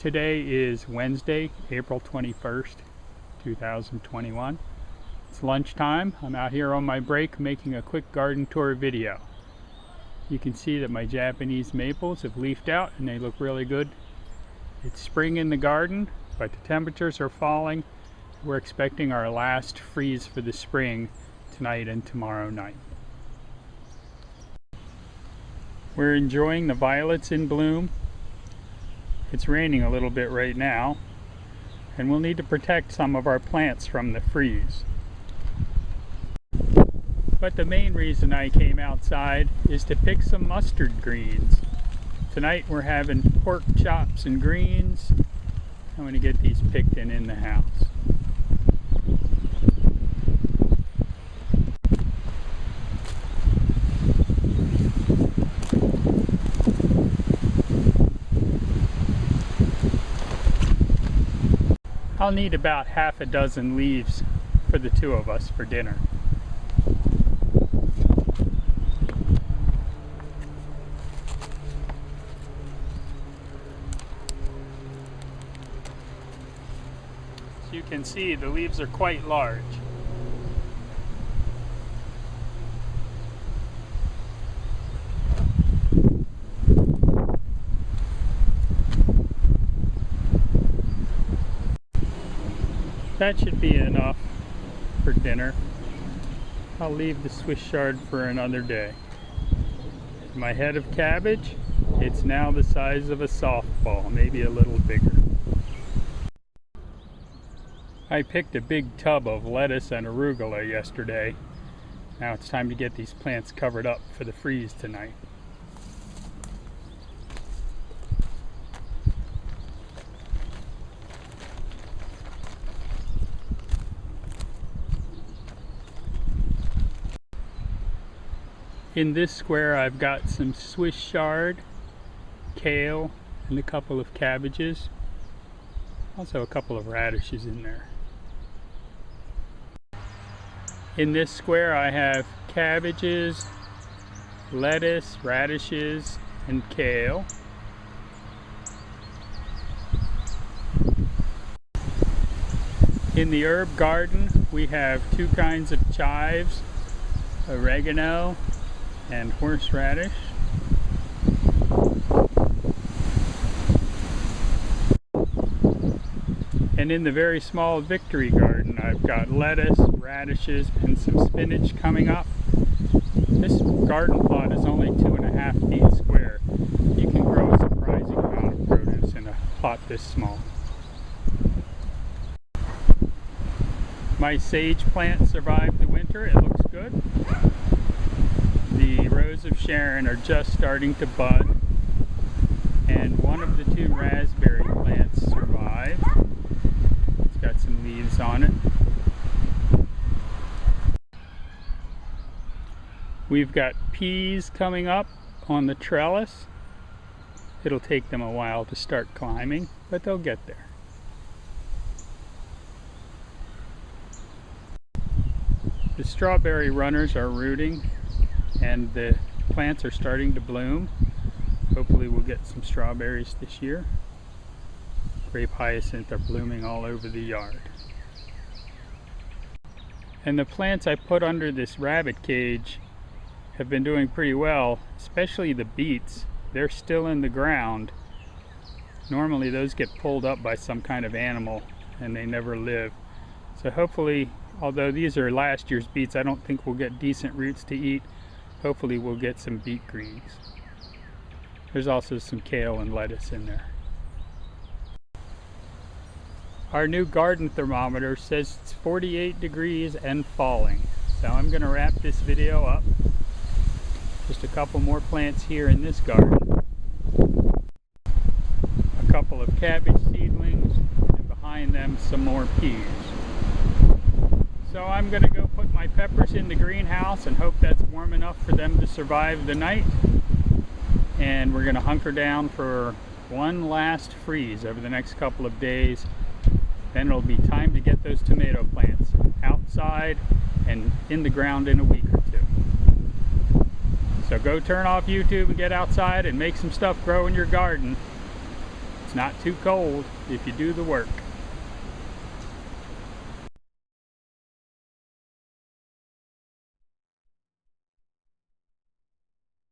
Today is Wednesday, April 21st, 2021. It's lunchtime. I'm out here on my break making a quick garden tour video. You can see that my Japanese maples have leafed out and they look really good. It's spring in the garden, but the temperatures are falling. We're expecting our last freeze for the spring tonight and tomorrow night. We're enjoying the violets in bloom. It's raining a little bit right now, and we'll need to protect some of our plants from the freeze. But the main reason I came outside is to pick some mustard greens. Tonight we're having pork chops and greens. I'm going to get these picked and in the house. I'll need about half a dozen leaves for the two of us for dinner. As you can see, the leaves are quite large. That should be enough for dinner. I'll leave the Swiss chard for another day. My head of cabbage, it's now the size of a softball, maybe a little bigger. I picked a big tub of lettuce and arugula yesterday. Now it's time to get these plants covered up for the freeze tonight. In this square I've got some Swiss chard, kale, and a couple of cabbages. Also a couple of radishes in there. In this square I have cabbages, lettuce, radishes, and kale. In the herb garden we have two kinds of chives, oregano, and horseradish. And in the very small victory garden I've got lettuce, radishes, and some spinach coming up. This garden plot is only 2.5 feet square. You can grow a surprising amount of produce in a plot this small. My sage plant survived the winter. It looks good. The Rose of Sharon are just starting to bud, and one of the two raspberry plants survived. It's got some leaves on it. We've got peas coming up on the trellis. It'll take them a while to start climbing, but they'll get there. The strawberry runners are rooting, and the plants are starting to bloom. Hopefully we'll get some strawberries this year. Grape hyacinth are blooming all over the yard. And the plants I put under this rabbit cage have been doing pretty well, especially the beets. They're still in the ground. Normally those get pulled up by some kind of animal and they never live. So hopefully, although these are last year's beets, I don't think we'll get decent roots to eat. Hopefully we'll get some beet greens. There's also some kale and lettuce in there. Our new garden thermometer says it's 48 degrees and falling. So I'm going to wrap this video up. Just a couple more plants here in this garden. A couple of cabbage seedlings, and behind them some more peas. So I'm going to go put my peppers in the greenhouse and hope that's warm enough for them to survive the night. And we're going to hunker down for one last freeze over the next couple of days. Then it'll be time to get those tomato plants outside and in the ground in a week or two. So go turn off YouTube and get outside and make some stuff grow in your garden. It's not too cold if you do the work.